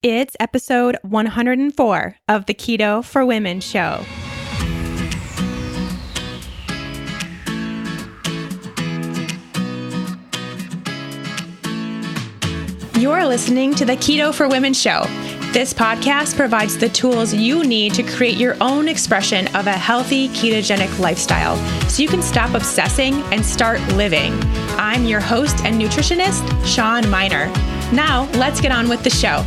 It's episode 104 of the Keto for Women show. You're listening to the Keto for Women show. This podcast provides the tools you need to create your own expression of a healthy ketogenic lifestyle so you can stop obsessing and start living. I'm your host and nutritionist, Shawn Miner. Now, let's get on with the show.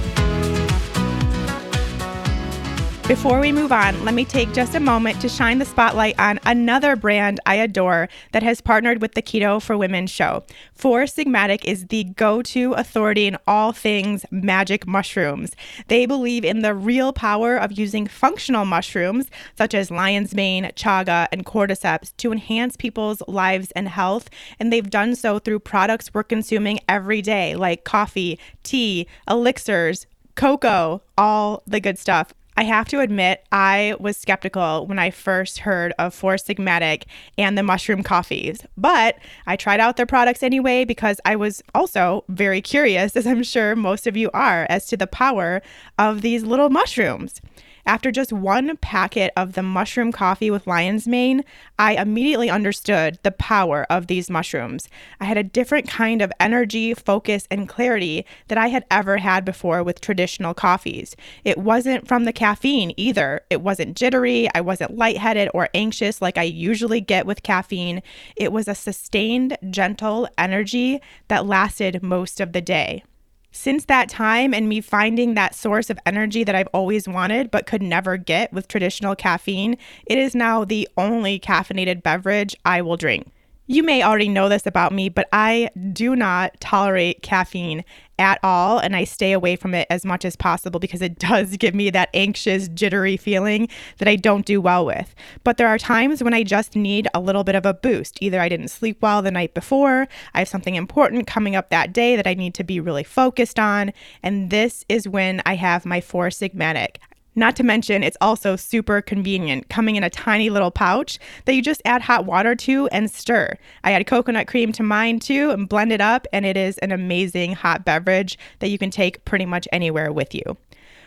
Before we move on, let me take just a moment to shine the spotlight on another brand I adore that has partnered with the Keto for Women show. Four Sigmatic is the go-to authority in all things magic mushrooms. They believe in the real power of using functional mushrooms, such as lion's mane, chaga, and cordyceps, to enhance people's lives and health, and they've done so through products we're consuming every day, like coffee, tea, elixirs, cocoa, all the good stuff. I have to admit, I was skeptical when I first heard of Four Sigmatic and the mushroom coffees, but I tried out their products anyway because I was also very curious, as I'm sure most of you are, as to the power of these little mushrooms. After just one packet of the mushroom coffee with lion's mane, I immediately understood the power of these mushrooms. I had a different kind of energy, focus, and clarity that I had ever had before with traditional coffees. It wasn't from the caffeine either. It wasn't jittery. I wasn't lightheaded or anxious like I usually get with caffeine. It was a sustained, gentle energy that lasted most of the day. Since that time and me finding that source of energy that I've always wanted but could never get with traditional caffeine, it is now the only caffeinated beverage I will drink. You may already know this about me, but I do not tolerate caffeine at all, and I stay away from it as much as possible because it does give me that anxious, jittery feeling that I don't do well with. But there are times when I just need a little bit of a boost. Either I didn't sleep well the night before, I have something important coming up that day that I need to be really focused on, and this is when I have my Four Sigmatic. Not to mention, it's also super convenient, coming in a tiny little pouch that you just add hot water to and stir. I add coconut cream to mine too and blend it up, and it is an amazing hot beverage that you can take pretty much anywhere with you.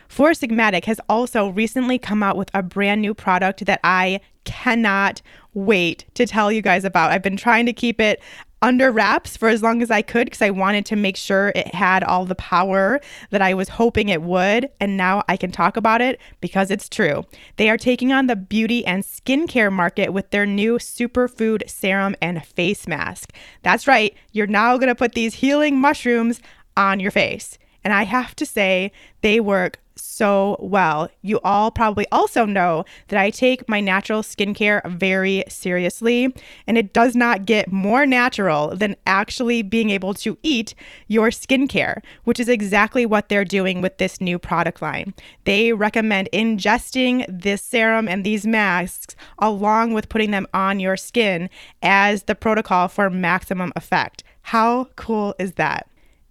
Four Sigmatic has also recently come out with a brand new product that I cannot wait to tell you guys about. I've been trying to keep it under wraps for as long as I could because I wanted to make sure it had all the power that I was hoping it would, and now I can talk about it because it's true. They are taking on the beauty and skincare market with their new superfood serum and face mask. That's right, you're now going to put these healing mushrooms on your face. And I have to say, they work so well. You all probably also know that I take my natural skincare very seriously, and it does not get more natural than actually being able to eat your skincare, which is exactly what they're doing with this new product line. They recommend ingesting this serum and these masks along with putting them on your skin as the protocol for maximum effect. How cool is that?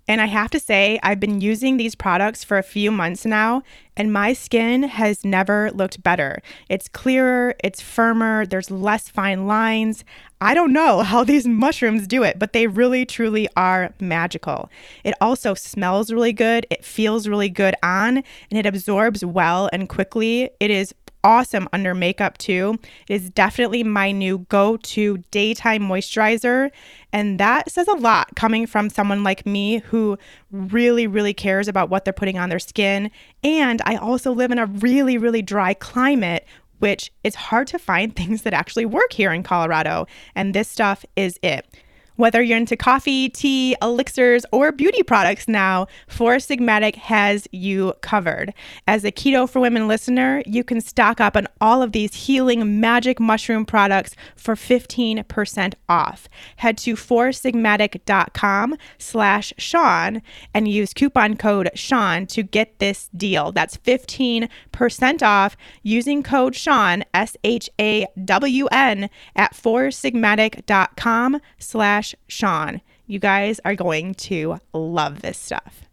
And I have to say, I've been using these products for a few months now, and my skin has never looked better. It's clearer, it's firmer, there's less fine lines. I don't know how these mushrooms do it, but they really, truly are magical. It also smells really good, it feels really good on, and it absorbs well and quickly. It is awesome under makeup too. It is definitely my new go-to daytime moisturizer, and that says a lot coming from someone like me who really, really cares about what they're putting on their skin. And I also live in a really, really dry climate, which it's hard to find things that actually work here in Colorado, and this stuff is it. Whether you're into coffee, tea, elixirs, or beauty products now, Four Sigmatic has you covered. As a Keto for Women listener, you can stock up on all of these healing magic mushroom products for 15% off. Head to foursigmatic.com/Shawn and use coupon code Shawn to get this deal. That's 15% off using code Shawn, SHAWN, at foursigmatic.com/Shawn. You guys are going to love this stuff.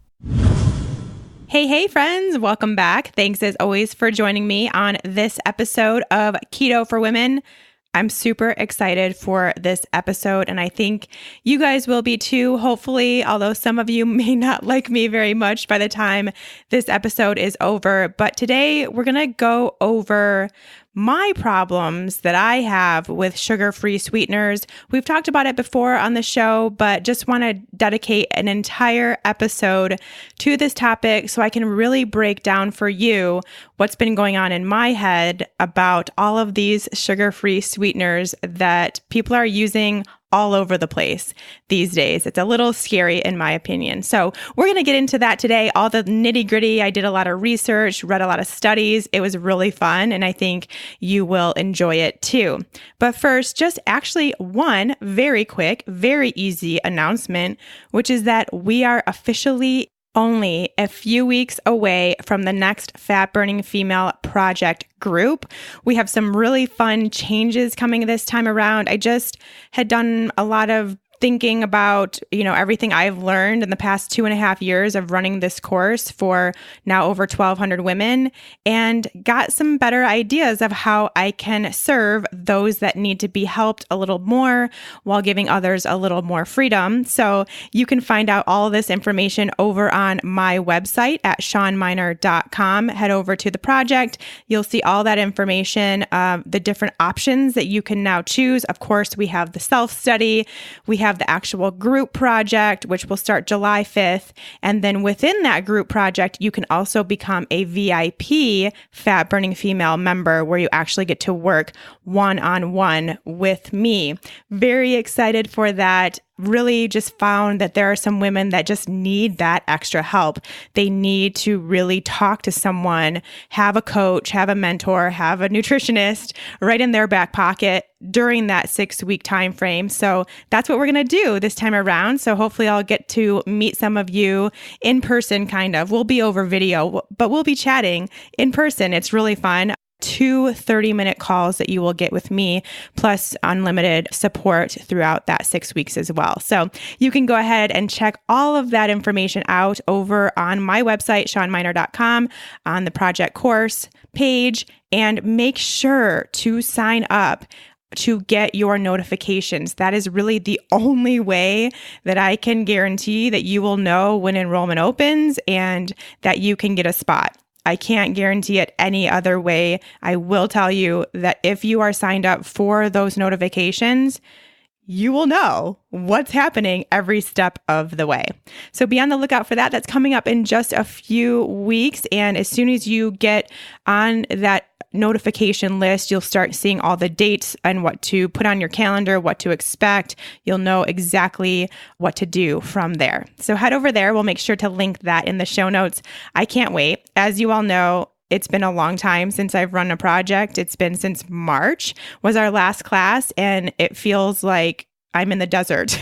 Hey, friends, welcome back. Thanks as always for joining me on this episode of Keto for Women. I'm super excited for this episode, and I think you guys will be too, hopefully, although some of you may not like me very much by the time this episode is over. But today we're going to go over my problems that I have with sugar-free sweeteners. We've talked about it before on the show, but just want to dedicate an entire episode to this topic so I can really break down for you what's been going on in my head about all of these sugar-free sweeteners that people are using all over the place these days. It's a little scary in my opinion. So we're going to get into that today, all the nitty gritty. I did a lot of research, read a lot of studies. It was really fun, and I think you will enjoy it too. But first, just actually one very quick, very easy announcement, which is that we are officially only a few weeks away from the next Fat Burning Female Project group. We have some really fun changes coming this time around. I just had done a lot of thinking about, everything I've learned in the past 2.5 years of running this course for now over 1,200 women, and got some better ideas of how I can serve those that need to be helped a little more while giving others a little more freedom. So you can find out all of this information over on my website at shawnminer.com. Head over to the project. You'll see all that information, the different options that you can now choose. Of course, we have the self-study. We have the actual group project, which will start July 5th. And then within that group project, you can also become a VIP Fat Burning Female member where you actually get to work one-on-one with me. Very excited for that. Really just found that there are some women that just need that extra help. They need to really talk to someone, have a coach, have a mentor, have a nutritionist right in their back pocket during that 6-week time frame. So that's what we're going to do this time around. So hopefully I'll get to meet some of you in person, kind of. We'll be over video, but we'll be chatting in person. It's really fun. 2 30-minute calls that you will get with me, plus unlimited support throughout that 6 weeks as well. So you can go ahead and check all of that information out over on my website, shawnminer.com, on the project course page, and make sure to sign up to get your notifications. That is really the only way that I can guarantee that you will know when enrollment opens and that you can get a spot. I can't guarantee it any other way. I will tell you that if you are signed up for those notifications, you will know what's happening every step of the way. So be on the lookout for that. That's coming up in just a few weeks. And as soon as you get on that notification list, you'll start seeing all the dates and what to put on your calendar, what to expect. You'll know exactly what to do from there. So head over there. We'll make sure to link that in the show notes. I can't wait. As you all know, it's been a long time since I've run a project. It's been since March was our last class, and it feels like I'm in the desert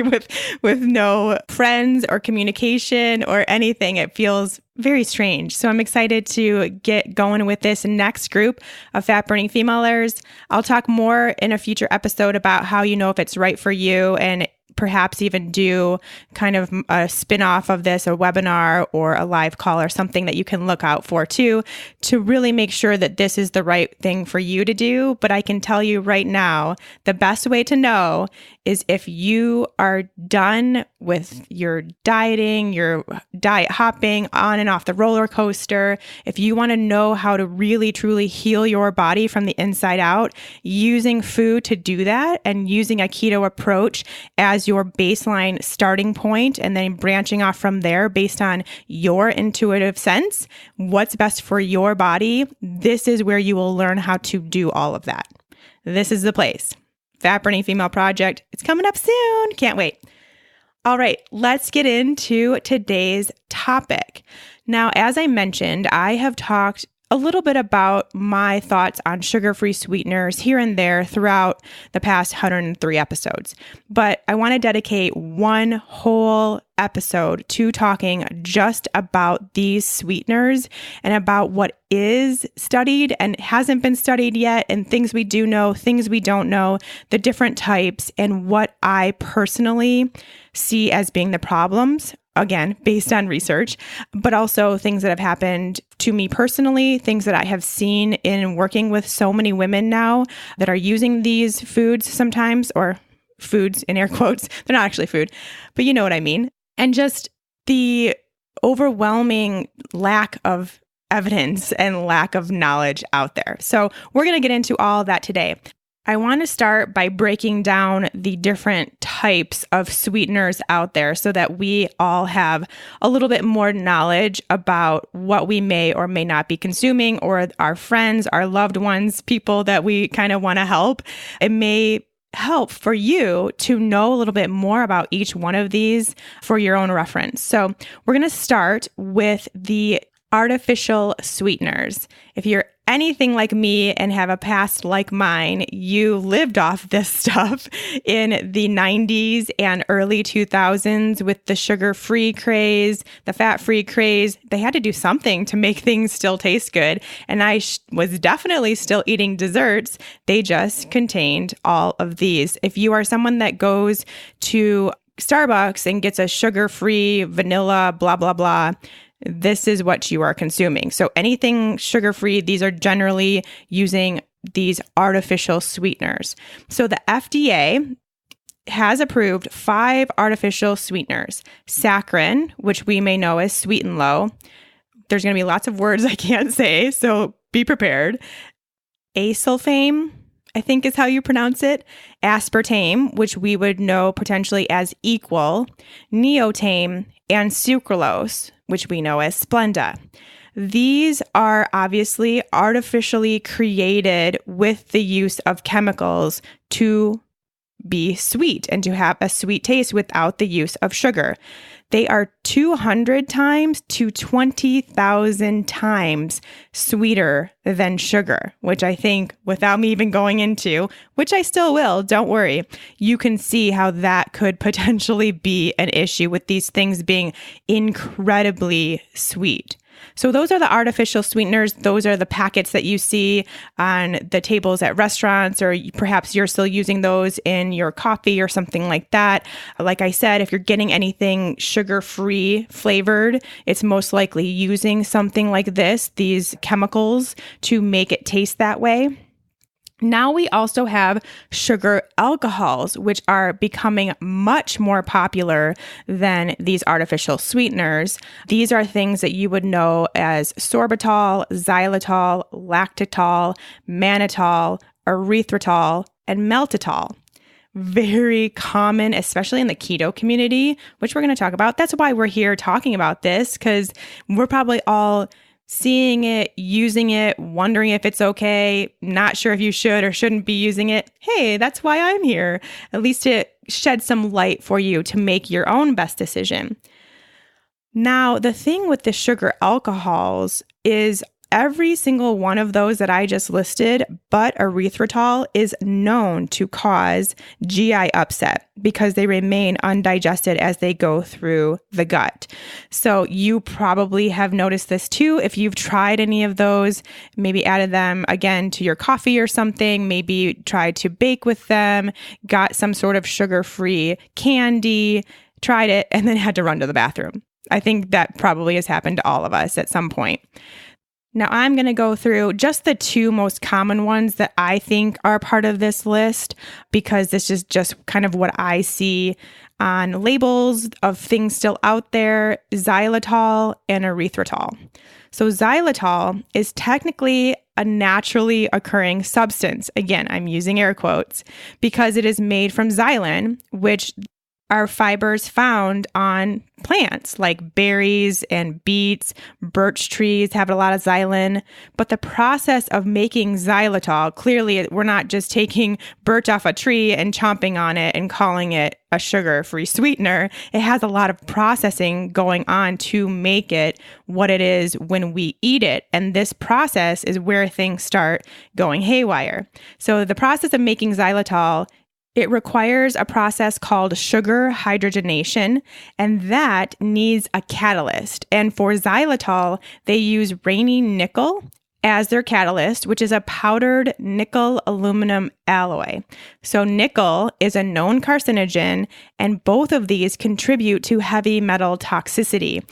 with no friends or communication or anything. It feels very strange. So I'm excited to get going with this next group of fat burning femalers. I'll talk more in a future episode about how you know if it's right for you, and perhaps even do kind of a spin-off of this, a webinar or a live call or something that you can look out for too, to really make sure that this is the right thing for you to do. But I can tell you right now, the best way to know is if you are done with your dieting, your diet hopping on and off the roller coaster, if you want to know how to really truly heal your body from the inside out, using food to do that and using a keto approach as your baseline starting point, and then branching off from there based on your intuitive sense, what's best for your body, this is where you will learn how to do all of that. This is the place. Fat Burning Female Project. It's coming up soon. Can't wait. All right, let's get into today's topic. Now, as I mentioned, I have talked a little bit about my thoughts on sugar-free sweeteners here and there throughout the past 103 episodes. But I want to dedicate one whole episode to talking just about these sweeteners and about what is studied and hasn't been studied yet, and things we do know, things we don't know, the different types, and what I personally see as being the problems, again, based on research, but also things that have happened to me personally, things that I have seen in working with so many women now that are using these foods sometimes, or foods in air quotes. They're not actually food, but you know what I mean. And just the overwhelming lack of evidence and lack of knowledge out there. So we're going to get into all of that today. I want to start by breaking down the different types of sweeteners out there so that we all have a little bit more knowledge about what we may or may not be consuming, or our friends, our loved ones, people that we kind of want to help. It may help for you to know a little bit more about each one of these for your own reference. So we're going to start with the artificial sweeteners. If you're anything like me and have a past like mine, you lived off this stuff in the 90s and early 2000s with the sugar-free craze, the fat-free craze. They had to do something to make things still taste good. And I was definitely still eating desserts. They just contained all of these. If you are someone that goes to Starbucks and gets a sugar-free vanilla, blah, blah, blah, this is what you are consuming. So anything sugar-free, these are generally using these artificial sweeteners. So the FDA has approved 5 artificial sweeteners. Saccharin, which we may know as Sweet and Low. There's going to be lots of words I can't say, so be prepared. Acesulfame, I think is how you pronounce it. Aspartame, which we would know potentially as Equal. Neotame, and sucralose, which we know as Splenda. These are obviously artificially created with the use of chemicals to be sweet and to have a sweet taste without the use of sugar. They are 200 times to 20,000 times sweeter than sugar, which I think, without me even going into, which I still will, don't worry, you can see how that could potentially be an issue with these things being incredibly sweet. So those are the artificial sweeteners. Those are the packets that you see on the tables at restaurants, or perhaps you're still using those in your coffee or something like that. Like I said, if you're getting anything sugar-free flavored, it's most likely using something like this, these chemicals, to make it taste that way. Now we also have sugar alcohols, which are becoming much more popular than these artificial sweeteners. These are things that you would know as sorbitol, xylitol, lactitol, mannitol, erythritol, and maltitol. Very common, especially in the keto community, which we're going to talk about. That's why we're here talking about this, because we're probably all seeing it, using it, wondering if it's okay, not sure if you should or shouldn't be using it. Hey, that's why I'm here. At least it sheds some light for you to make your own best decision. Now, the thing with the sugar alcohols is every single one of those that I just listed, but erythritol, is known to cause GI upset because they remain undigested as they go through the gut. So you probably have noticed this too. If you've tried any of those, maybe added them again to your coffee or something, maybe tried to bake with them, got some sort of sugar-free candy, tried it, and then had to run to the bathroom. I think that probably has happened to all of us at some point. Now, I'm going to go through just the 2 most common ones that I think are part of this list, because this is just kind of what I see on labels of things still out there: xylitol and erythritol. So xylitol is technically a naturally occurring substance. Again, I'm using air quotes because it is made from xylin, which are fibers found on plants like berries and beets. Birch trees have a lot of xylin. But the process of making xylitol, clearly we're not just taking birch off a tree and chomping on it and calling it a sugar-free sweetener. It has a lot of processing going on to make it what it is when we eat it. And this process is where things start going haywire. So the process of making xylitol It requires a process called sugar hydrogenation, and that needs a catalyst. And for xylitol, they use rainy nickel as their catalyst, which is a powdered nickel aluminum alloy. So nickel is a known carcinogen, and both of these contribute to heavy metal toxicity.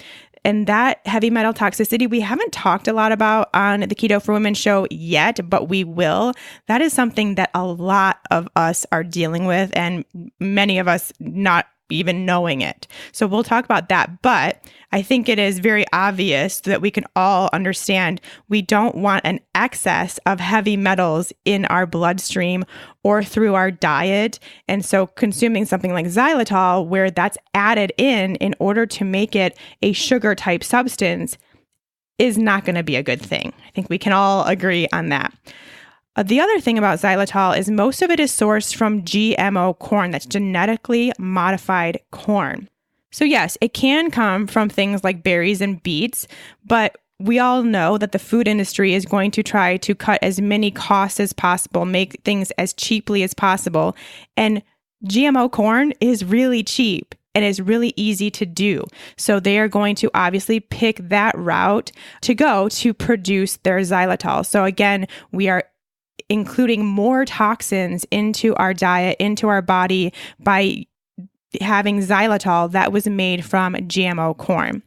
And that heavy metal toxicity, we haven't talked a lot about on the Keto for Women show yet, but we will. That is something that a lot of us are dealing with, and many of us not even knowing it. So we'll talk about that. But I think it is very obvious that we can all understand we don't want an excess of heavy metals in our bloodstream or through our diet. And so consuming something like xylitol, where that's added in order to make it a sugar type substance, is not going to be a good thing. I think we can all agree on that. The other thing about xylitol is most of it is sourced from GMO corn, that's genetically modified corn. So yes, it can come from things like berries and beets, but we all know that the food industry is going to try to cut as many costs as possible, make things as cheaply as possible. And GMO corn is really cheap and is really easy to do. So they are going to obviously pick that route to go to produce their xylitol. So again, we are including more toxins into our diet, into our body by having xylitol that was made from GMO corn.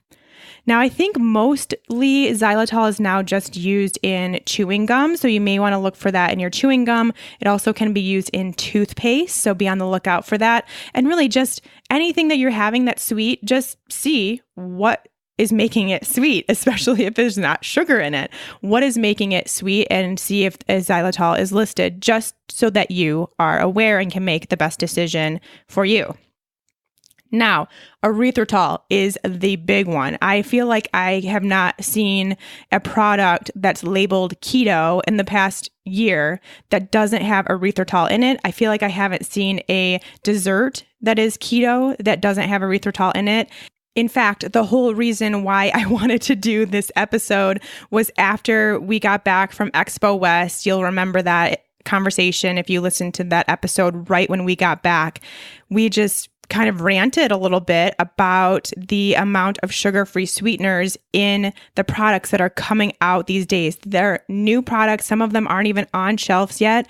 Now, I think mostly xylitol is now just used in chewing gum, so you may want to look for that in your chewing gum. It also can be used in toothpaste, so be on the lookout for that. And really just anything that you're having that's sweet, just see what is making it sweet, especially if there's not sugar in it. What is making it sweet, and see if xylitol is listed, just so that you are aware and can make the best decision for you. Now, erythritol is the big one. I feel like I have not seen a product that's labeled keto in the past year that doesn't have erythritol in it. I feel like I haven't seen a dessert that is keto that doesn't have erythritol in it. In fact, the whole reason why I wanted to do this episode was after we got back from Expo West. You'll remember that conversation if you listened to that episode right when we got back. We just kind of ranted a little bit about the amount of sugar-free sweeteners in the products that are coming out these days. They're new products. Some of them aren't even on shelves yet,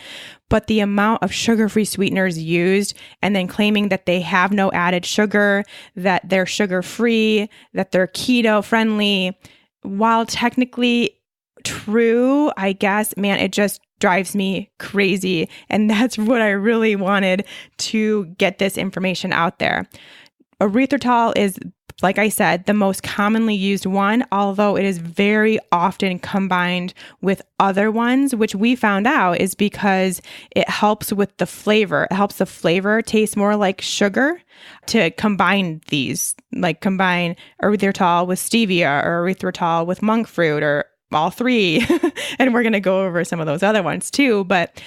but the amount of sugar-free sweeteners used, and then claiming that they have no added sugar, that they're sugar-free, that they're keto-friendly, while technically true, I guess, man, it just drives me crazy. And that's what I really wanted to get this information out there. Erythritol is, like I said, the most commonly used one, although it is very often combined with other ones, which we found out is because it helps with the flavor. It helps the flavor taste more like sugar to combine these, like combine erythritol with stevia or erythritol with monk fruit or all three. And we're going to go over some of those other ones too, but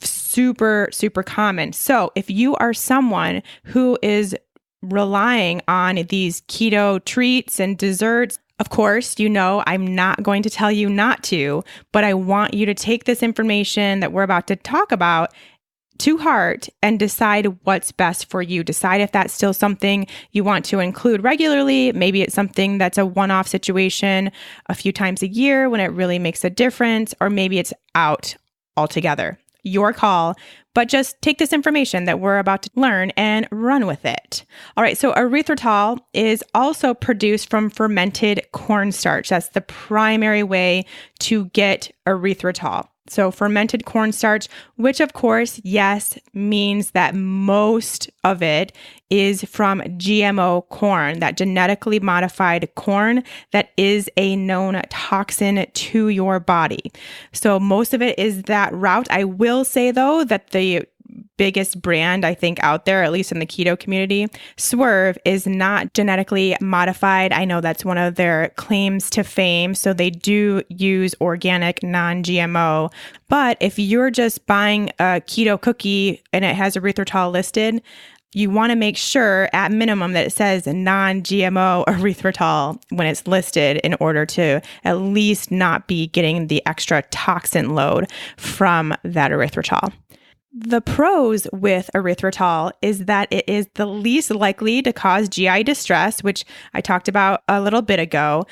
super, super common. So if you are someone who is relying on these keto treats and desserts, of course, you know, I'm not going to tell you not to, but I want you to take this information that we're about to talk about to heart and decide what's best for you. Decide if that's still something you want to include regularly. Maybe it's something that's a one-off situation a few times a year when it really makes a difference, or maybe it's out altogether. Your call, but just take this information that we're about to learn and run with it. All right, so erythritol is also produced from fermented cornstarch. That's the primary way to get erythritol. So fermented cornstarch, which of course, yes, means that most of it is from GMO corn, that genetically modified corn that is a known toxin to your body. So most of it is that route. I will say though that the biggest brand I think out there, at least in the keto community, Swerve, is not genetically modified. I know that's one of their claims to fame. So they do use organic, non-GMO. But if you're just buying a keto cookie and it has erythritol listed, you want to make sure at minimum that it says non-GMO erythritol when it's listed in order to at least not be getting the extra toxin load from that erythritol. The pros with erythritol is that it is the least likely to cause GI distress, which I talked about a little bit ago,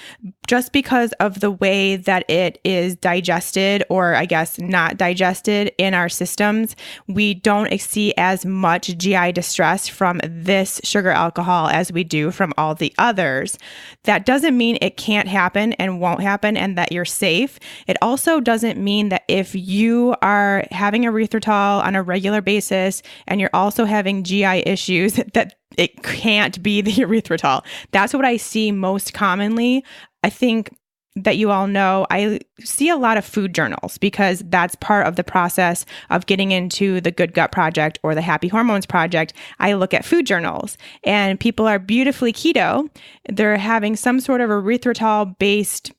just because of the way that it is digested, or I guess not digested in our systems. We don't see as much GI distress from this sugar alcohol as we do from all the others. That doesn't mean it can't happen and won't happen and that you're safe. It also doesn't mean that if you are having erythritol on a regular basis and you're also having GI issues, that it can't be the erythritol. That's what I see most commonly. I think that you all know, I see a lot of food journals because that's part of the process of getting into the Good Gut Project or the Happy Hormones Project. I look at food journals and people are beautifully keto. They're having some sort of erythritol-based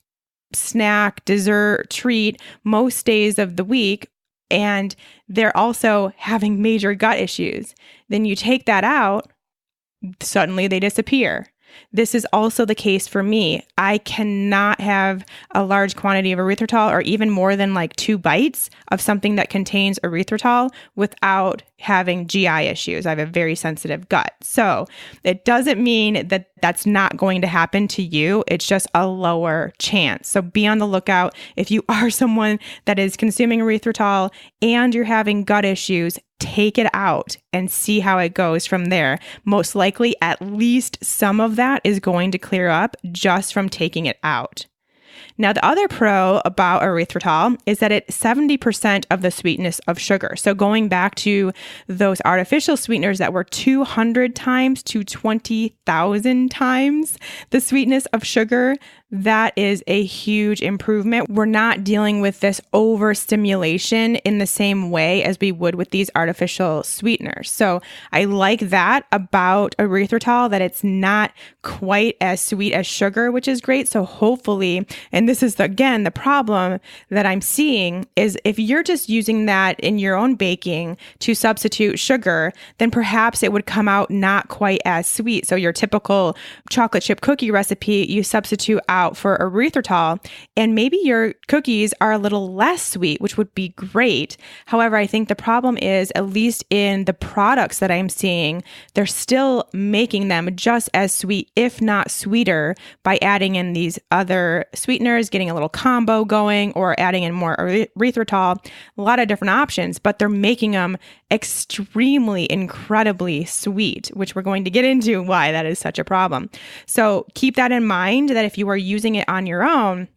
snack, dessert, treat most days of the week, and they're also having major gut issues. Then you take that out, suddenly they disappear. This is also the case for me. I cannot have a large quantity of erythritol or even more than like 2 bites of something that contains erythritol without having GI issues. I have a very sensitive gut. So it doesn't mean that that's not going to happen to you. It's just a lower chance. So be on the lookout. If you are someone that is consuming erythritol and you're having gut issues, take it out and see how it goes from there. Most likely, at least some of that is going to clear up just from taking it out. Now, the other pro about erythritol is that it's 70% of the sweetness of sugar. So going back to those artificial sweeteners that were 200 times to 20,000 times the sweetness of sugar, that is a huge improvement. We're not dealing with this overstimulation in the same way as we would with these artificial sweeteners. So I like that about erythritol, that it's not quite as sweet as sugar, which is great. So hopefully, and this is again the problem that I'm seeing, is if you're just using that in your own baking to substitute sugar, then perhaps it would come out not quite as sweet. So your typical chocolate chip cookie recipe, you substitute out for erythritol, and maybe your cookies are a little less sweet, which would be great. However, I think the problem is, at least in the products that I'm seeing, they're still making them just as sweet, if not sweeter, by adding in these other sweeteners, getting a little combo going, or adding in more erythritol, a lot of different options, but they're making them extremely, incredibly sweet, which we're going to get into why that is such a problem. So keep that in mind, that if you are using it on your own,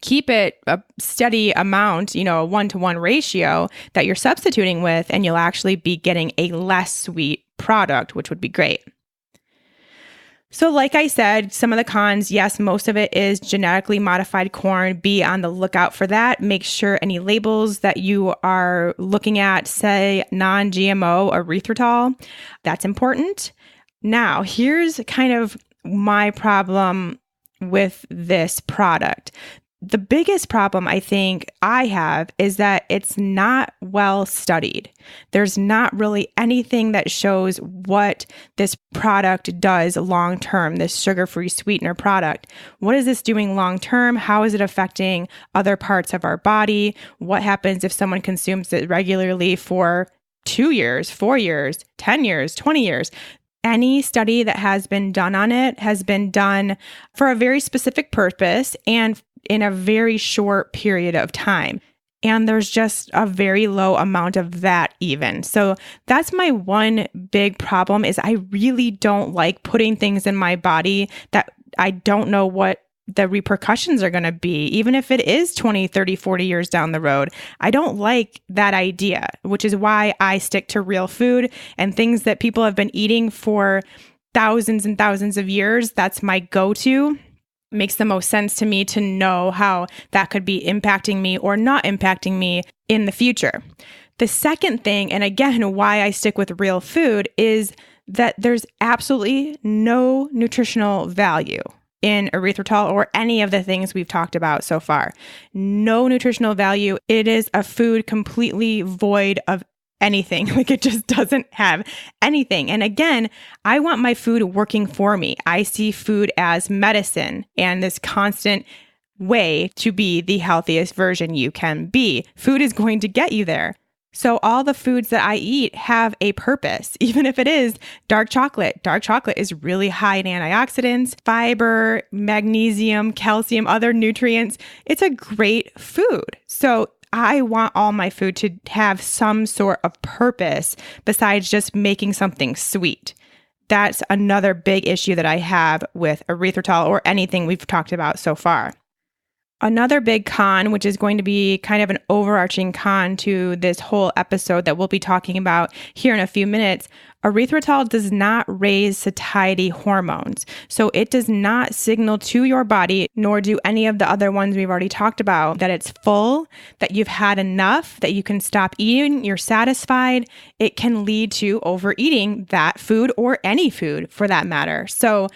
keep it a steady amount, a 1-to-1 ratio that you're substituting with, and you'll actually be getting a less sweet product, which would be great. So like I said, some of the cons, yes, most of it is genetically modified corn. Be on the lookout for that. Make sure any labels that you are looking at say non-GMO erythritol. That's important. Now, here's kind of my problem with this product. The biggest problem I think I have is that it's not well studied. There's not really anything that shows what this product does long term, this sugar-free sweetener product. What is this doing long term? How is it affecting other parts of our body? What happens if someone consumes it regularly for 2 years, 4 years, 10 years, 20 years? Any study that has been done on it has been done for a very specific purpose and in a very short period of time. And there's just a very low amount of that even. So that's my one big problem, is I really don't like putting things in my body that I don't know what the repercussions are going to be, even if it is 20, 30, 40 years down the road. I don't like that idea, which is why I stick to real food and things that people have been eating for thousands and thousands of years. That's my go-to. Makes the most sense to me to know how that could be impacting me or not impacting me in the future. The second thing, and again, why I stick with real food, is that there's absolutely no nutritional value in erythritol or any of the things we've talked about so far. No nutritional value. It is a food completely void of anything. Like, it just doesn't have anything. And again, I want my food working for me. I see food as medicine and this constant way to be the healthiest version you can be. Food is going to get you there. So all the foods that I eat have a purpose, even if it is dark chocolate. Dark chocolate is really high in antioxidants, fiber, magnesium, calcium, other nutrients. It's a great food. So I want all my food to have some sort of purpose besides just making something sweet. That's another big issue that I have with erythritol or anything we've talked about so far. Another big con, which is going to be kind of an overarching con to this whole episode that we'll be talking about here in a few minutes, erythritol does not raise satiety hormones. So it does not signal to your body, nor do any of the other ones we've already talked about, that it's full, that you've had enough, that you can stop eating, you're satisfied. It can lead to overeating that food or any food for that matter. So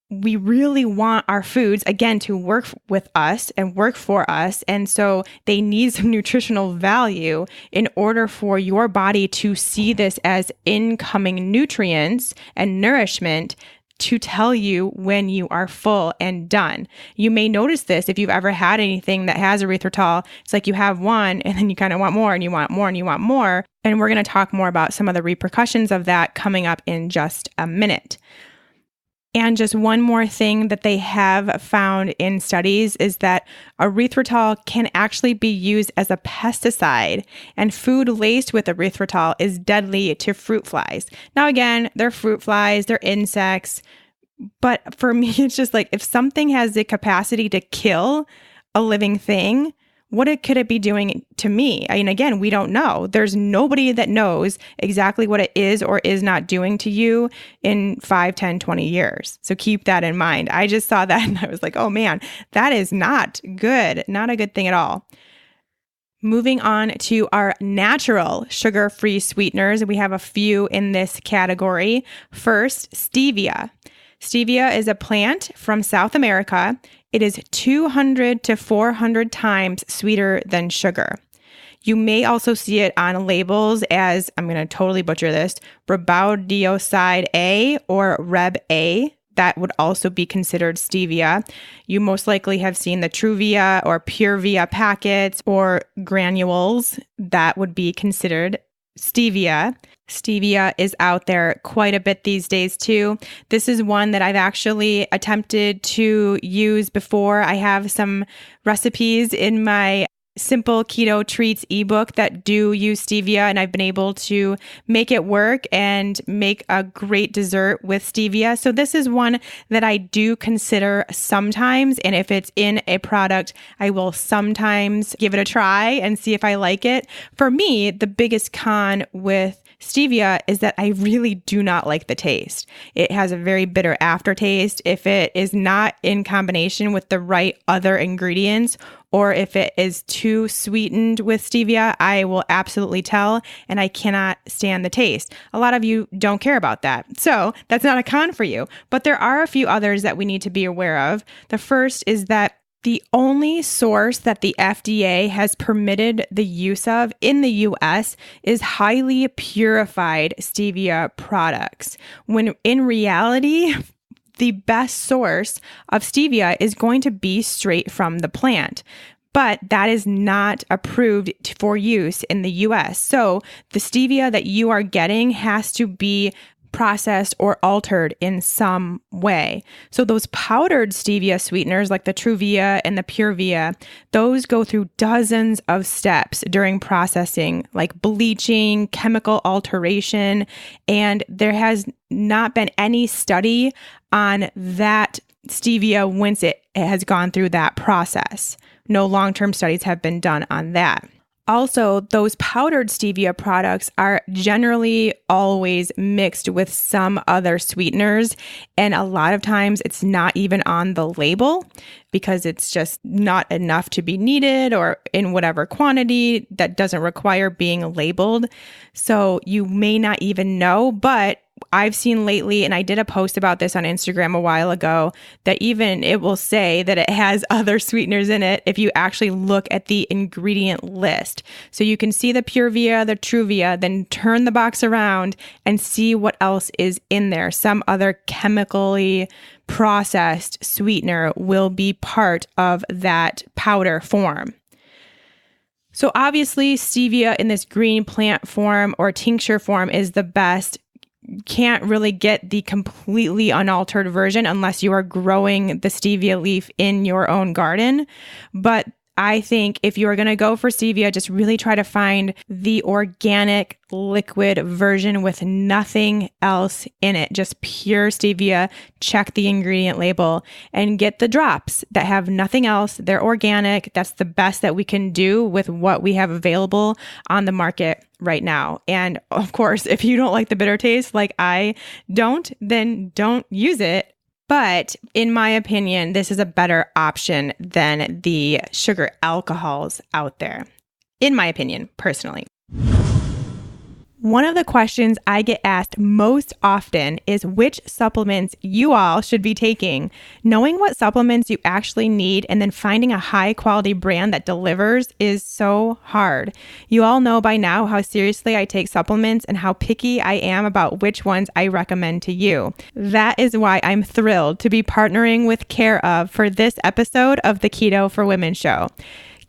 we really want our foods, again, to work with us and work for us. And so they need some nutritional value in order for your body to see this as incoming nutrients and nourishment to tell you when you are full and done. You may notice this if you've ever had anything that has erythritol. It's like you have one and then you kind of want more and you want more and you want more. And we're going to talk more about some of the repercussions of that coming up in just a minute. And just one more thing that they have found in studies is that erythritol can actually be used as a pesticide, and food laced with erythritol is deadly to fruit flies. Now, again, they're fruit flies, they're insects, but for me, it's just like if something has the capacity to kill a living thing, could it be doing to me? I mean, again, we don't know. There's nobody that knows exactly what it is or is not doing to you in 5, 10, 20 years. So keep that in mind. I just saw that and I was like, oh man, that is not good. Not a good thing at all. Moving on to our natural sugar-free sweeteners. We have a few in this category. First, stevia. Stevia is a plant from South America. It is 200 to 400 times sweeter than sugar. You may also see it on labels as, I'm going to totally butcher this, ribaudioside A or Reb A. That would also be considered stevia. You most likely have seen the Truvia or Purevia packets or granules. That would be considered stevia. Stevia is out there quite a bit these days too. This is one that I've actually attempted to use before. I have some recipes in my Simple Keto Treats ebook that do use stevia, and I've been able to make it work and make a great dessert with stevia. So this is one that I do consider sometimes, and if it's in a product, I will sometimes give it a try and see if I like it. For me, the biggest con with stevia is that I really do not like the taste. It has a very bitter aftertaste. If it is not in combination with the right other ingredients, or if it is too sweetened with stevia, I will absolutely tell, and I cannot stand the taste. A lot of you don't care about that. So that's not a con for you. But there are a few others that we need to be aware of. The first is that the only source that the FDA has permitted the use of in the US is highly purified stevia products, when in reality, the best source of stevia is going to be straight from the plant. But that is not approved for use in the US. So the stevia that you are getting has to be processed or altered in some way. So those powdered stevia sweeteners like the Truvia and the Purevia, those go through dozens of steps during processing, like bleaching, chemical alteration, and there has not been any study on that stevia once it has gone through that process. No long-term studies have been done on that. Also, those powdered stevia products are generally always mixed with some other sweeteners, and a lot of times it's not even on the label because it's just not enough to be needed or in whatever quantity that doesn't require being labeled. So you may not even know, but I've seen lately, and I did a post about this on Instagram a while ago, that even it will say that it has other sweeteners in it if you actually look at the ingredient list. So you can see the Purevia, the Truvia, then turn the box around and see what else is in there. Some other chemically processed sweetener will be part of that powder form. So obviously, stevia in this green plant form or tincture form is the best. Can't really get the completely unaltered version unless you are growing the stevia leaf in your own garden. But I think if you are going to go for stevia, just really try to find the organic liquid version with nothing else in it, just pure stevia. Check the ingredient label and get the drops that have nothing else. They're organic. That's the best that we can do with what we have available on the market right now. And of course, if you don't like the bitter taste like I don't, then don't use it. But in my opinion, this is a better option than the sugar alcohols out there, in my opinion, personally. One of the questions I get asked most often is which supplements you all should be taking. Knowing what supplements you actually need and then finding a high quality brand that delivers is so hard. You all know by now how seriously I take supplements and how picky I am about which ones I recommend to you. That is why I'm thrilled to be partnering with Care Of for this episode of the Keto for Women show.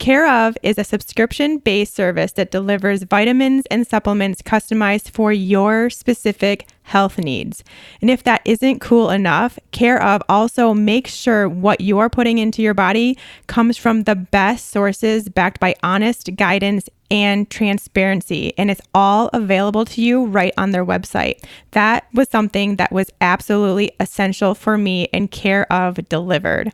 Care Of is a subscription-based service that delivers vitamins and supplements customized for your specific health needs. And if that isn't cool enough, Care Of also makes sure what you're putting into your body comes from the best sources backed by honest guidance and transparency. And it's all available to you right on their website. That was something that was absolutely essential for me, and Care Of delivered.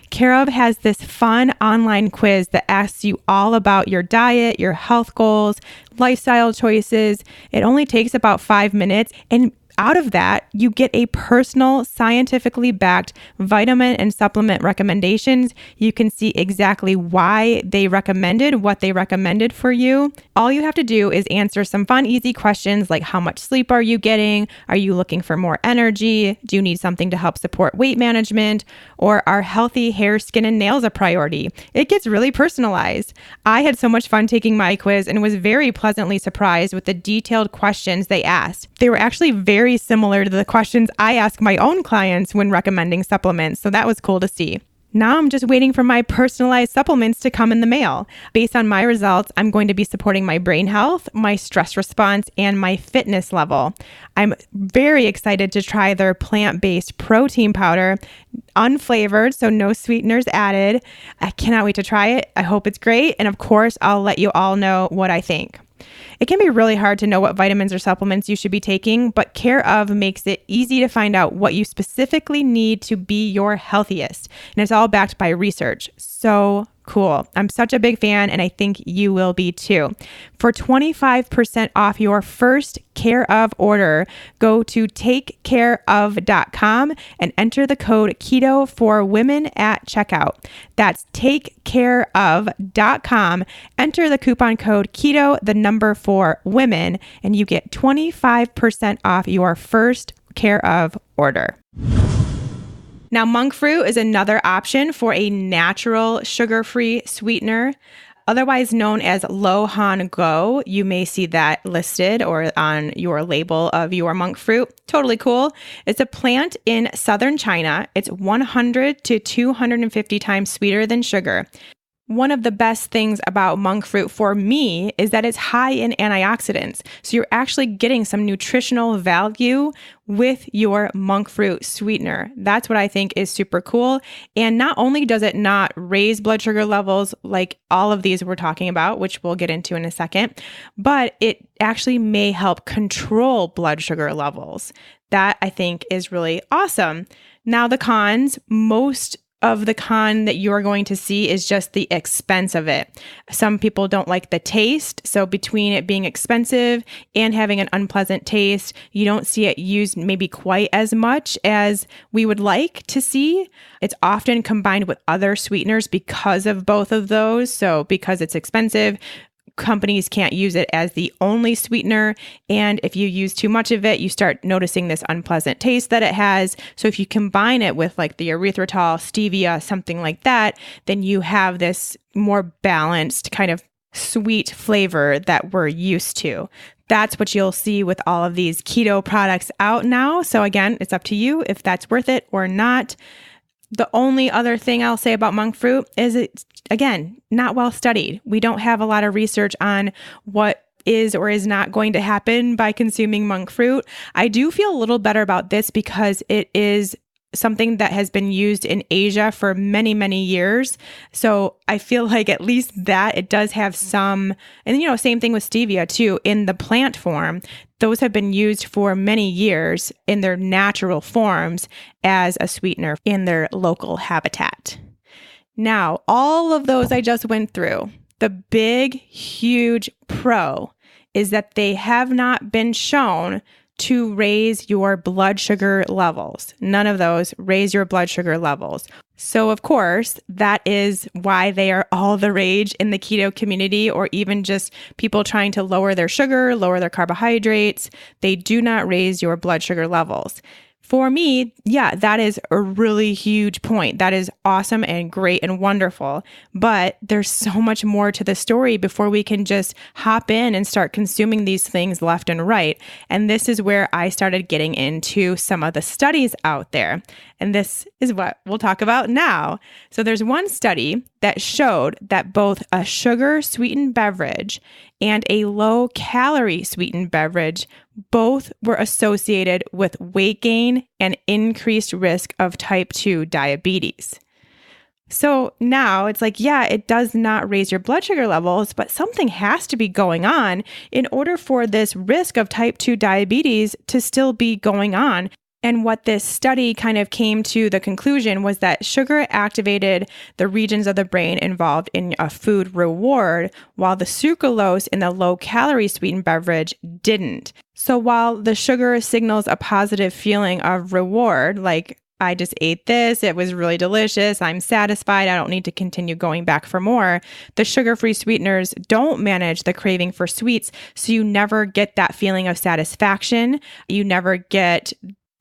Care Of has this fun online quiz that asks you all about your diet, your health goals, lifestyle choices. It only takes about 5 minutes, and out of that, you get a personal, scientifically backed vitamin and supplement recommendations. You can see exactly why they recommended what they recommended for you. All you have to do is answer some fun, easy questions like how much sleep are you getting? Are you looking for more energy? Do you need something to help support weight management? Or are healthy hair, skin, and nails a priority? It gets really personalized. I had so much fun taking my quiz and was very pleasantly surprised with the detailed questions they asked. They were actually very similar to the questions I ask my own clients when recommending supplements, so that was cool to see. Now I'm just waiting for my personalized supplements to come in the mail. Based on my results, I'm going to be supporting my brain health, my stress response, and my fitness level. I'm very excited to try their plant-based protein powder, unflavored, so no sweeteners added. I cannot wait to try it. I hope it's great. And of course, I'll let you all know what I think. It can be really hard to know what vitamins or supplements you should be taking, but Care Of makes it easy to find out what you specifically need to be your healthiest. And it's all backed by research. So cool. I'm such a big fan, and I think you will be too. For 25% off your first Care Of order, go to takecareof.com and enter the code keto for women at checkout. That's takecareof.com. Enter the coupon code keto, the number 4 women, and you get 25% off your first Care Of order. Now, monk fruit is another option for a natural sugar-free sweetener, otherwise known as Lohan Go. You may see that listed or on your label of your monk fruit. Totally cool. It's a plant in southern China. It's 100 to 250 times sweeter than sugar. One of the best things about monk fruit for me is that it's high in antioxidants. So you're actually getting some nutritional value with your monk fruit sweetener. That's what I think is super cool. And not only does it not raise blood sugar levels like all of these we're talking about, which we'll get into in a second, but it actually may help control blood sugar levels. That I think is really awesome. Now the cons, most of the con that you're going to see is just the expense of it. Some people don't like the taste. So between it being expensive and having an unpleasant taste, you don't see it used maybe quite as much as we would like to see. It's often combined with other sweeteners because of both of those. So because it's expensive, companies can't use it as the only sweetener. And if you use too much of it, you start noticing this unpleasant taste that it has. So if you combine it with like the erythritol, stevia, something like that, then you have this more balanced kind of sweet flavor that we're used to. That's what you'll see with all of these keto products out now. So again, it's up to you if that's worth it or not. The only other thing I'll say about monk fruit is it's, again, not well studied. We don't have a lot of research on what is or is not going to happen by consuming monk fruit. I do feel a little better about this because it is something that has been used in Asia for many, many years. So I feel like at least that it does have some, and same thing with stevia too, in the plant form. Those have been used for many years in their natural forms as a sweetener in their local habitat. Now, all of those I just went through, the big, huge pro is that they have not been shown to raise your blood sugar levels. None of those raise your blood sugar levels. So of course, that is why they are all the rage in the keto community, or even just people trying to lower their sugar, lower their carbohydrates. They do not raise your blood sugar levels. For me, yeah, that is a really huge point. That is awesome and great and wonderful. But there's so much more to the story before we can just hop in and start consuming these things left and right. And this is where I started getting into some of the studies out there. And this is what we'll talk about now. So there's one study that showed that both a sugar-sweetened beverage and a low-calorie sweetened beverage both were associated with weight gain and increased risk of type 2 diabetes. So now it's like, yeah, it does not raise your blood sugar levels, but something has to be going on in order for this risk of type 2 diabetes to still be going on. And what this study kind of came to the conclusion was that sugar activated the regions of the brain involved in a food reward, while the sucralose in the low-calorie sweetened beverage didn't. So while the sugar signals a positive feeling of reward, like I just ate this, it was really delicious, I'm satisfied, I don't need to continue going back for more, the sugar-free sweeteners don't manage the craving for sweets, so you never get that feeling of satisfaction. You never get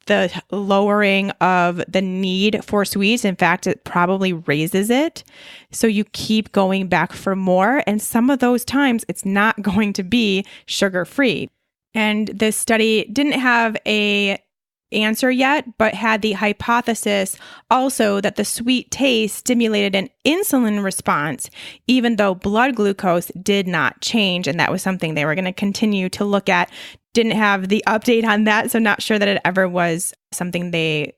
the lowering of the need for sweets. In fact, it probably raises it. So you keep going back for more. And some of those times it's not going to be sugar-free. And this study didn't have a answer yet, but had the hypothesis also that the sweet taste stimulated an insulin response, even though blood glucose did not change. And that was something they were going to continue to look at. Didn't have the update on that, so not sure that it ever was something they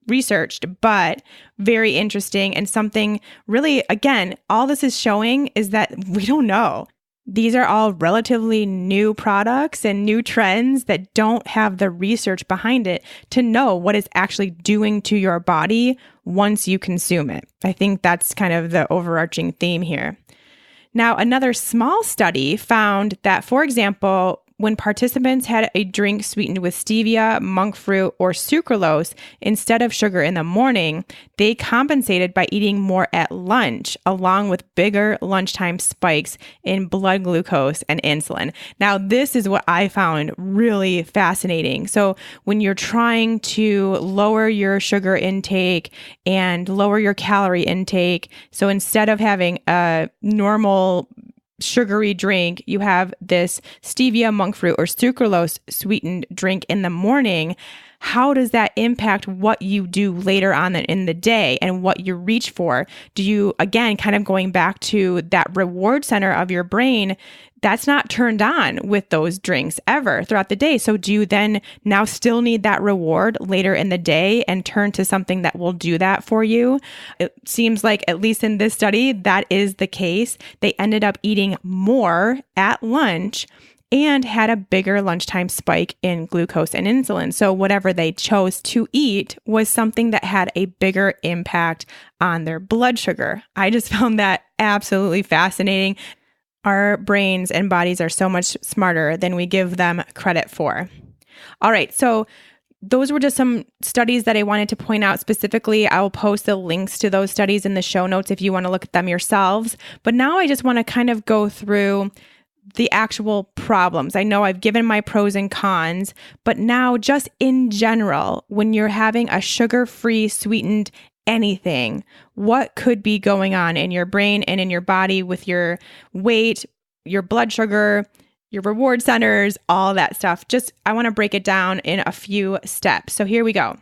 researched, but very interesting and something really, again, all this is showing is that we don't know. These are all relatively new products and new trends that don't have the research behind it to know what it's actually doing to your body once you consume it. I think that's kind of the overarching theme here. Now, another small study found that, for example, when participants had a drink sweetened with stevia, monk fruit, or sucralose instead of sugar in the morning, they compensated by eating more at lunch, along with bigger lunchtime spikes in blood glucose and insulin. Now, this is what I found really fascinating. So when you're trying to lower your sugar intake and lower your calorie intake, so instead of having a normal sugary drink, you have this stevia, monk fruit, or sucralose sweetened drink in the morning. How does that impact what you do later on in the day and what you reach for? Do you, again, kind of going back to that reward center of your brain, that's not turned on with those drinks ever throughout the day. So do you then now still need that reward later in the day and turn to something that will do that for you? It seems like, at least in this study, that is the case. They ended up eating more at lunch and had a bigger lunchtime spike in glucose and insulin. So whatever they chose to eat was something that had a bigger impact on their blood sugar. I just found that absolutely fascinating. Our brains and bodies are so much smarter than we give them credit for. All right, so those were just some studies that I wanted to point out specifically. I will post the links to those studies in the show notes if you want to look at them yourselves. But now I just want to kind of go through the actual problems. I know I've given my pros and cons, but now just in general, when you're having a sugar-free sweetened anything, what could be going on in your brain and in your body with your weight, your blood sugar, your reward centers, all that stuff. I want to break it down in a few steps. So here we go.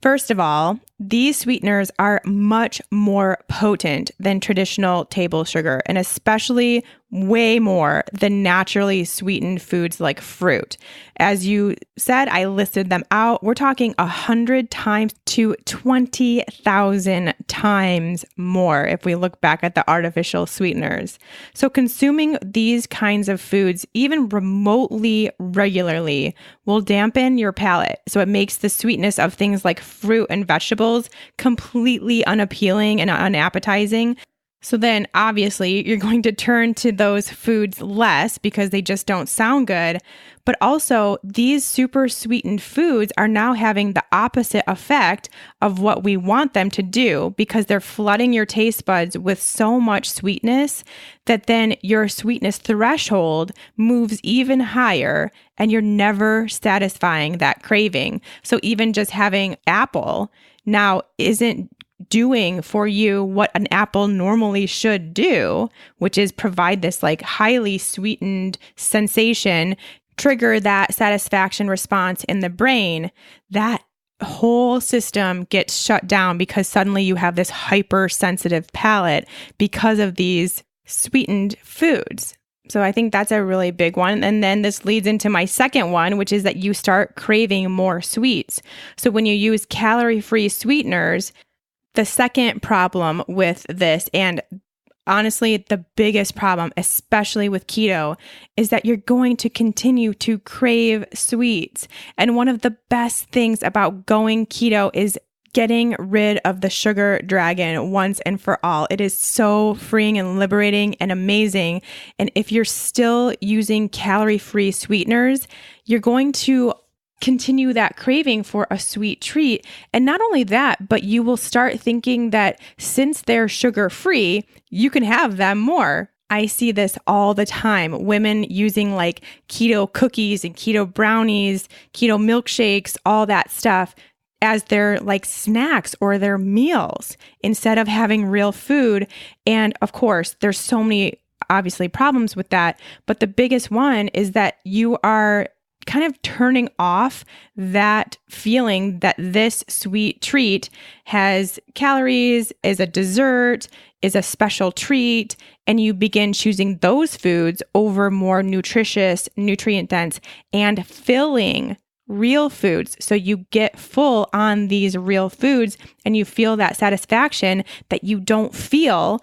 First of all, These sweeteners are much more potent than traditional table sugar, and especially way more than naturally sweetened foods like fruit. As you said, I listed them out. We're talking 100 times to 20,000 times more if we look back at the artificial sweeteners. So consuming these kinds of foods, even remotely regularly, will dampen your palate. So it makes the sweetness of things like fruit and vegetables completely unappealing and unappetizing. So then obviously you're going to turn to those foods less because they just don't sound good. But also these super sweetened foods are now having the opposite effect of what we want them to do, because they're flooding your taste buds with so much sweetness that then your sweetness threshold moves even higher and you're never satisfying that craving. So even just having apple now isn't doing for you what an apple normally should do, which is provide this like highly sweetened sensation, trigger that satisfaction response in the brain. That whole system gets shut down because suddenly you have this hypersensitive palate because of these sweetened foods. So I think that's a really big one. And then this leads into my second one, which is that you start craving more sweets. So when you use calorie-free sweeteners, the second problem with this, and honestly, the biggest problem, especially with keto, is that you're going to continue to crave sweets. And one of the best things about going keto is getting rid of the sugar dragon once and for all. It is so freeing and liberating and amazing. And if you're still using calorie-free sweeteners, you're going to continue that craving for a sweet treat. And not only that, but you will start thinking that since they're sugar-free, you can have them more. I see this all the time. Women using like keto cookies and keto brownies, keto milkshakes, all that stuff as their like snacks or their meals instead of having real food. And of course, there's so many obviously problems with that. But the biggest one is that you are kind of turning off that feeling that this sweet treat has calories, is a dessert, is a special treat, and you begin choosing those foods over more nutritious, nutrient-dense, and filling real foods. So you get full on these real foods and you feel that satisfaction that you don't feel.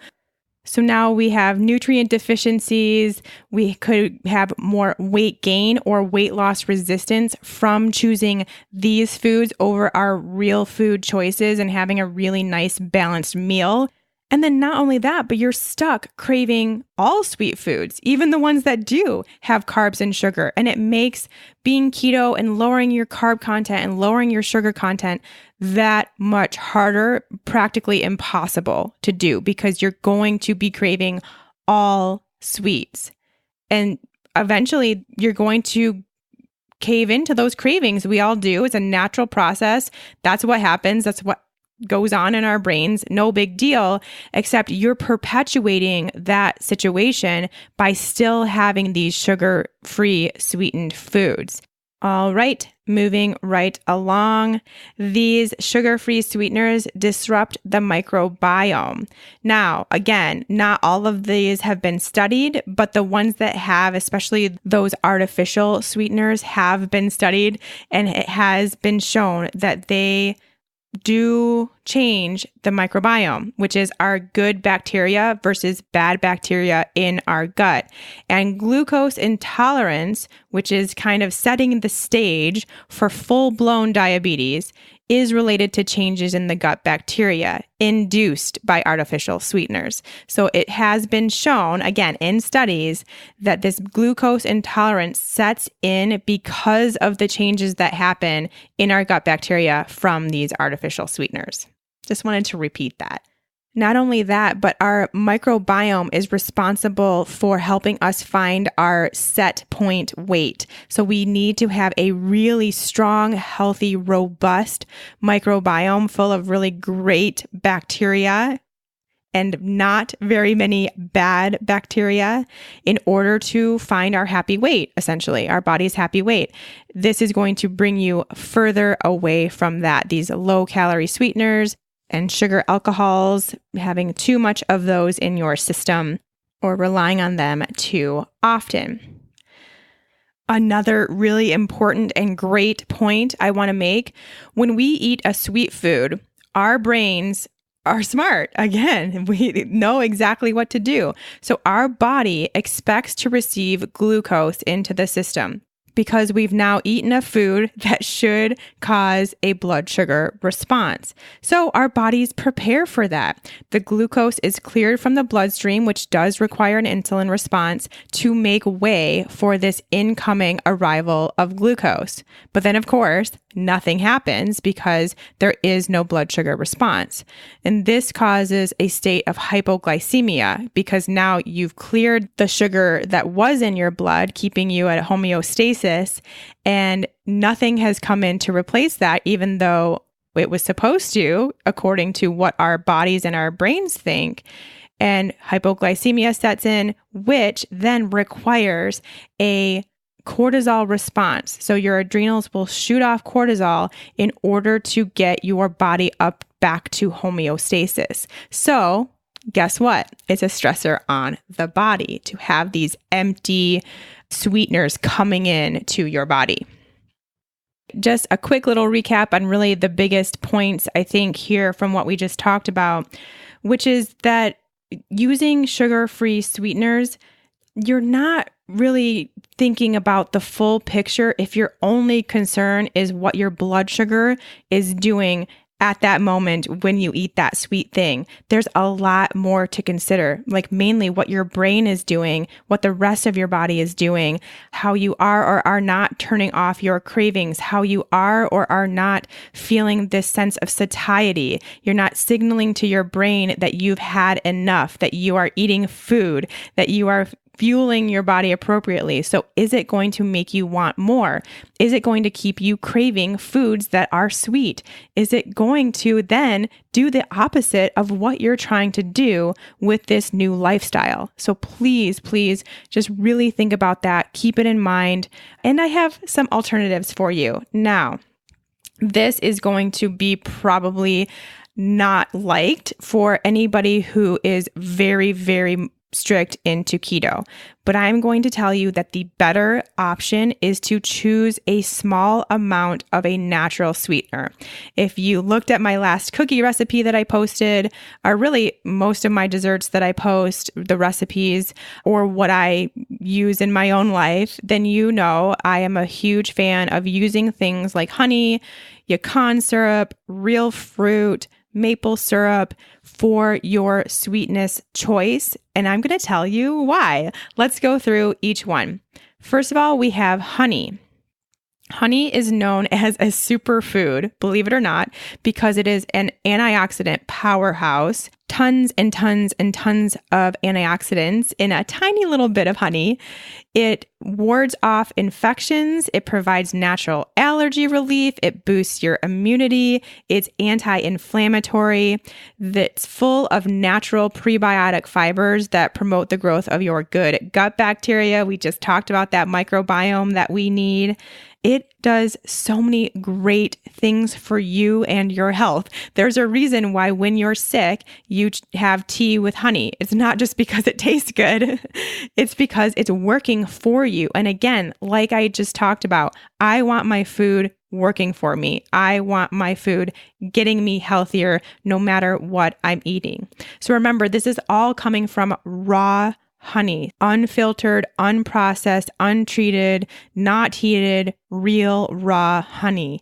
So now we have nutrient deficiencies. We could have more weight gain or weight loss resistance from choosing these foods over our real food choices and having a really nice balanced meal. And then not only that, but you're stuck craving all sweet foods, even the ones that do have carbs and sugar. And it makes being keto and lowering your carb content and lowering your sugar content that much harder, practically impossible to do, because you're going to be craving all sweets. And eventually you're going to cave into those cravings. We all do. It's a natural process. That's what happens. That's what goes on in our brains. No big deal, except you're perpetuating that situation by still having these sugar-free sweetened foods. All right, moving right along. These sugar-free sweeteners disrupt the microbiome. Now, again, not all of these have been studied, but the ones that have, especially those artificial sweeteners, have been studied, and it has been shown that they do change the microbiome, which is our good bacteria versus bad bacteria in our gut. And glucose intolerance, which is kind of setting the stage for full-blown diabetes, is related to changes in the gut bacteria induced by artificial sweeteners. So it has been shown, again, in studies, that this glucose intolerance sets in because of the changes that happen in our gut bacteria from these artificial sweeteners. Just wanted to repeat that. Not only that, but our microbiome is responsible for helping us find our set point weight. So we need to have a really strong, healthy, robust microbiome full of really great bacteria. and not very many bad bacteria in order to find our happy weight, essentially, our body's happy weight. This is going to bring you further away from that. These low-calorie sweeteners and sugar alcohols, having too much of those in your system or relying on them too often. Another really important and great point I want to make, when we eat a sweet food, our brains are smart. Again, we know exactly what to do. So our body expects to receive glucose into the system because we've now eaten a food that should cause a blood sugar response. So our bodies prepare for that. The glucose is cleared from the bloodstream, which does require an insulin response to make way for this incoming arrival of glucose. But then, of course, nothing happens because there is no blood sugar response. And this causes a state of hypoglycemia because now you've cleared the sugar that was in your blood, keeping you at homeostasis, and nothing has come in to replace that, even though it was supposed to, according to what our bodies and our brains think. And hypoglycemia sets in, which then requires a cortisol response. So your adrenals will shoot off cortisol in order to get your body up back to homeostasis. So guess what? It's a stressor on the body to have these empty sweeteners coming in to your body. Just a quick little recap on really the biggest points I think here from what we just talked about, which is that using sugar-free sweeteners, you're not really thinking about the full picture if your only concern is what your blood sugar is doing at that moment when you eat that sweet thing. There's a lot more to consider, like mainly what your brain is doing, what the rest of your body is doing, how you are or are not turning off your cravings, how you are or are not feeling this sense of satiety. You're not signaling to your brain that you've had enough, that you are eating food, that you are fueling your body appropriately. So is it going to make you want more? Is it going to keep you craving foods that are sweet? Is it going to then do the opposite of what you're trying to do with this new lifestyle? So please just really think about that. Keep it in mind. And I have some alternatives for you. Now, this is going to be probably not liked for anybody who is very, very strict into keto. But I'm going to tell you that the better option is to choose a small amount of a natural sweetener. If you looked at my last cookie recipe that I posted, or really most of my desserts that I post, the recipes, or what I use in my own life, then you know I am a huge fan of using things like honey, yacon syrup, real fruit, maple syrup for your sweetness choice. And I'm going to tell you why. Let's go through each one. First of all, we have honey. Honey is known as a superfood, believe it or not, because it is an antioxidant powerhouse. Tons and tons and tons of antioxidants in a tiny little bit of honey. It wards off infections. It provides natural allergy relief. It boosts your immunity. It's anti-inflammatory. It's full of natural prebiotic fibers that promote the growth of your good gut bacteria. We just talked about that microbiome that we need. It does so many great things for you and your health. There's a reason why when you're sick, you have tea with honey. It's not just because it tastes good. It's because it's working for you. And again, like I just talked about, I want my food working for me. I want my food getting me healthier no matter what I'm eating. So remember, this is all coming from raw honey, unfiltered, unprocessed, untreated, not heated, real raw honey.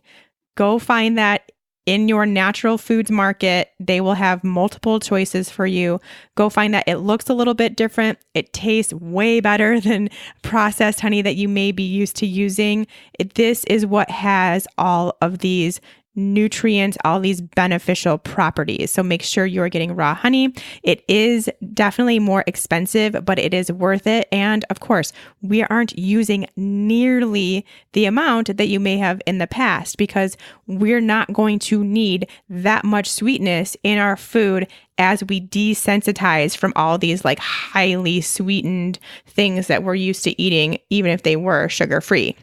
Go find that in your natural foods market. They will have multiple choices for you. Go find that. It looks a little bit different. It tastes way better than processed honey that you may be used to using. This is what has all of these nutrients, all these beneficial properties. So make sure you're getting raw honey. It is definitely more expensive, but it is worth it. And of course, we aren't using nearly the amount that you may have in the past because we're not going to need that much sweetness in our food as we desensitize from all these like highly sweetened things that we're used to eating, even if they were sugar-free.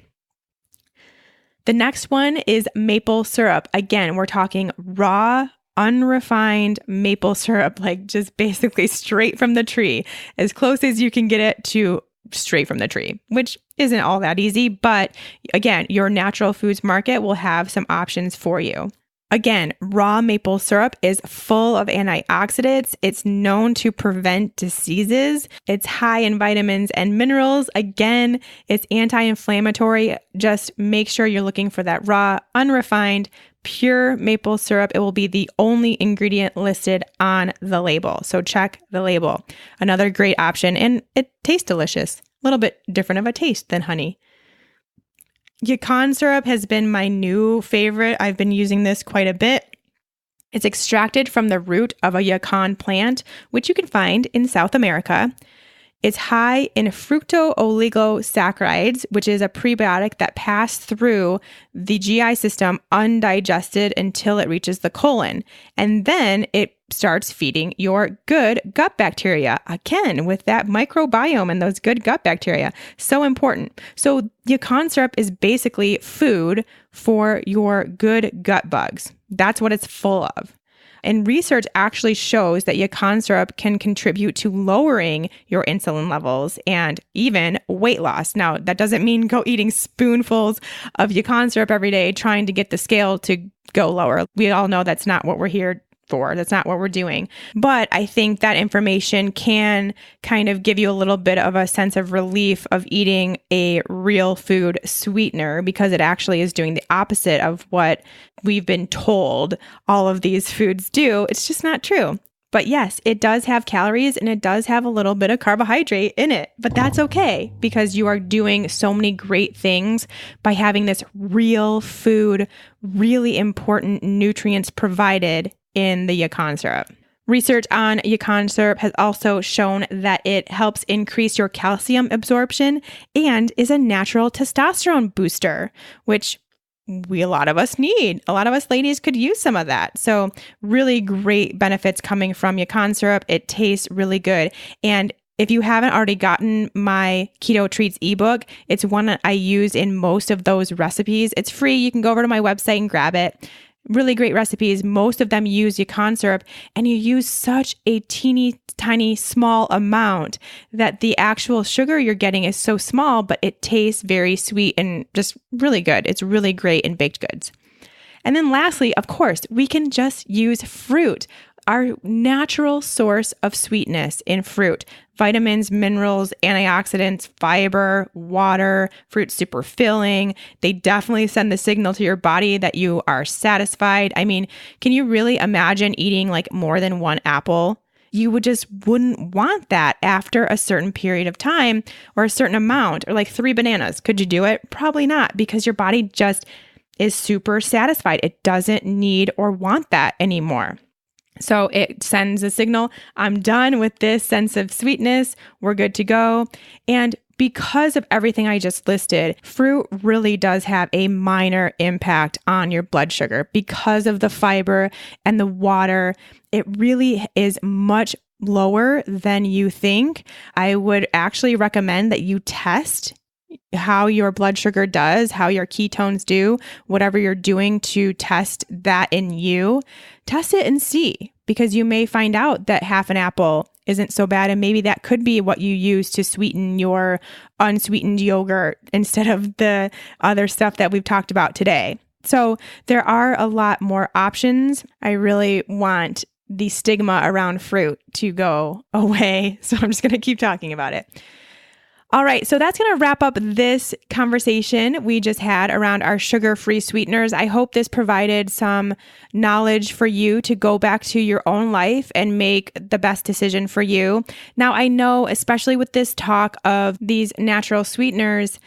The next one is maple syrup. Again, we're talking raw, unrefined maple syrup, like just basically straight from the tree, as close as you can get it to straight from the tree, which isn't all that easy. But again, your natural foods market will have some options for you. Again, raw maple syrup is full of antioxidants. It's known to prevent diseases. It's high in vitamins and minerals. Again, it's anti-inflammatory. Just make sure you're looking for that raw, unrefined, pure maple syrup. It will be the only ingredient listed on the label. So check the label. Another great option, and it tastes delicious. A little bit different of a taste than honey. Yacon syrup has been my new favorite. I've been using this quite a bit. It's extracted from the root of a yacon plant, which you can find in South America. It's high in fructooligosaccharides, which is a prebiotic that pass through the GI system undigested until it reaches the colon. And then it starts feeding your good gut bacteria. Again, with that microbiome and those good gut bacteria. So important. So yacon syrup is basically food for your good gut bugs. That's what it's full of. And research actually shows that yacon syrup can contribute to lowering your insulin levels and even weight loss. Now, that doesn't mean go eating spoonfuls of yacon syrup every day trying to get the scale to go lower. We all know that's not what we're here for. That's not what we're doing. But I think that information can kind of give you a little bit of a sense of relief of eating a real food sweetener, because it actually is doing the opposite of what we've been told all of these foods do. It's just not true. But yes, it does have calories and it does have a little bit of carbohydrate in it, but that's okay because you are doing so many great things by having this real food, really important nutrients provided in the yacon syrup. Research on yacon syrup has also shown that it helps increase your calcium absorption and is a natural testosterone booster, which a lot of us need. A lot of us ladies could use some of that. So really great benefits coming from yacon syrup. It tastes really good. And if you haven't already gotten my Keto Treats ebook, it's one that I use in most of those recipes. It's free. You can go over to my website and grab it. Really great recipes. Most of them use yacon syrup, and you use such a teeny tiny small amount that the actual sugar you're getting is so small, but it tastes very sweet and just really good. It's really great in baked goods. And then lastly, of course, we can just use fruit, our natural source of sweetness in fruit. Vitamins, minerals, antioxidants, fiber, water, fruit's super filling. They definitely send the signal to your body that you are satisfied. I mean, can you really imagine eating like more than one apple? You wouldn't want that after a certain period of time or a certain amount, or like 3 bananas. Could you do it? Probably not, because your body just is super satisfied. It doesn't need or want that anymore. So it sends a signal, I'm done with this sense of sweetness. We're good to go. And because of everything I just listed, fruit really does have a minor impact on your blood sugar because of the fiber and the water. It really is much lower than you think. I would actually recommend that you test how your blood sugar does, how your ketones do, whatever you're doing to test that in you. Test it and see, because you may find out that half an apple isn't so bad, and maybe that could be what you use to sweeten your unsweetened yogurt instead of the other stuff that we've talked about today. So there are a lot more options. I really want the stigma around fruit to go away, so I'm just going to keep talking about it. All right, so that's going to wrap up this conversation we just had around our sugar-free sweeteners. I hope this provided some knowledge for you to go back to your own life and make the best decision for you. Now, I know, especially with this talk of these natural sweeteners,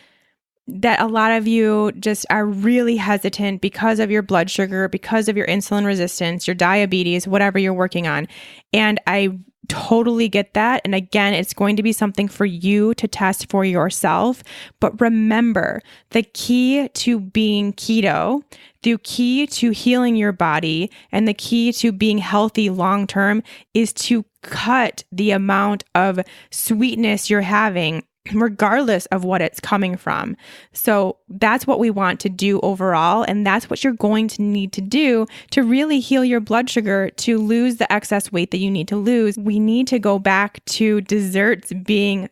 that a lot of you just are really hesitant because of your blood sugar, because of your insulin resistance, your diabetes, whatever you're working on. And I totally get that. And again, it's going to be something for you to test for yourself. But remember, the key to being keto, the key to healing your body, and the key to being healthy long-term is to cut the amount of sweetness you're having, regardless of what it's coming from. So that's what we want to do overall. And that's what you're going to need to do to really heal your blood sugar, to lose the excess weight that you need to lose. We need to go back to desserts being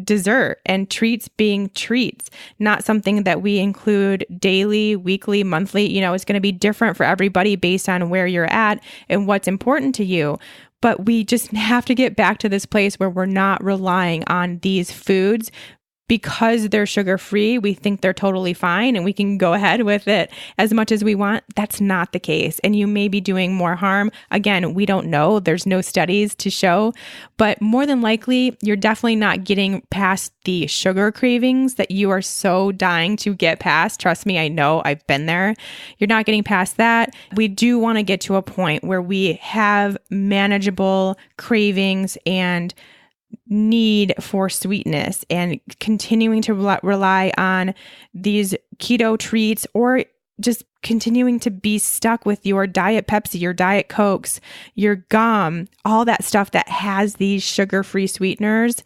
dessert and treats being treats, not something that we include daily, weekly, monthly. It's going to be different for everybody based on where you're at and what's important to you. But we just have to get back to this place where we're not relying on these foods because they're sugar-free. We think they're totally fine and we can go ahead with it as much as we want. That's not the case. And you may be doing more harm. Again, we don't know. There's no studies to show, but more than likely, you're definitely not getting past the sugar cravings that you are so dying to get past. Trust me, I know, I've been there. You're not getting past that. We do want to get to a point where we have manageable cravings and need for sweetness, and continuing to rely on these keto treats, or just continuing to be stuck with your Diet Pepsi, your Diet Cokes, your gum, all that stuff that has these sugar-free sweeteners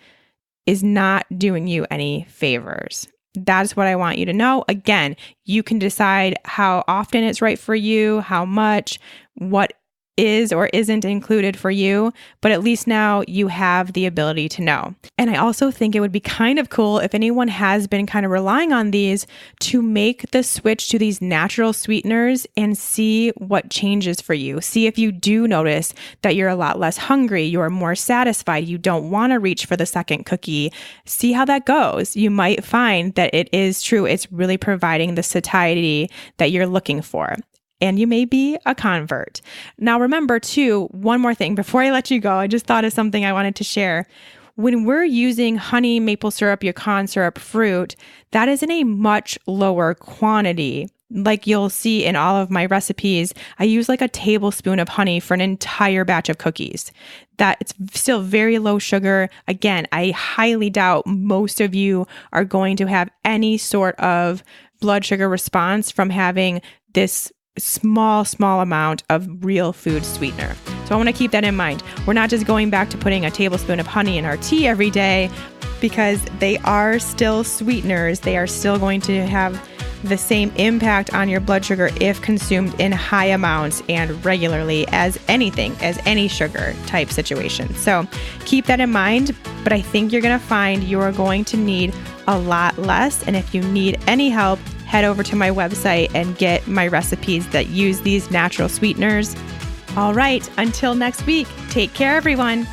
is not doing you any favors. That's what I want you to know. Again, you can decide how often it's right for you, how much, what is or isn't included for you, but at least now you have the ability to know. And I also think it would be kind of cool if anyone has been kind of relying on these to make the switch to these natural sweeteners and see what changes for you. See if you do notice that you're a lot less hungry, you're more satisfied, you don't want to reach for the second cookie. See how that goes. You might find that it is true. It's really providing the satiety that you're looking for. And you may be a convert. Now, remember too, one more thing before I let you go, I just thought of something I wanted to share. When we're using honey, maple syrup, pecan syrup, fruit, that is in a much lower quantity. Like you'll see in all of my recipes, I use like a tablespoon of honey for an entire batch of cookies. That it's still very low sugar. Again, I highly doubt most of you are going to have any sort of blood sugar response from having this small amount of real food sweetener. So I want to keep that in mind. We're not just going back to putting a tablespoon of honey in our tea every day, because they are still sweeteners. They are still going to have the same impact on your blood sugar if consumed in high amounts and regularly as any sugar type situation. So keep that in mind, but I think you're going to find you are going to need a lot less. And if you need any help, head over to my website and get my recipes that use these natural sweeteners. All right, until next week, take care, everyone.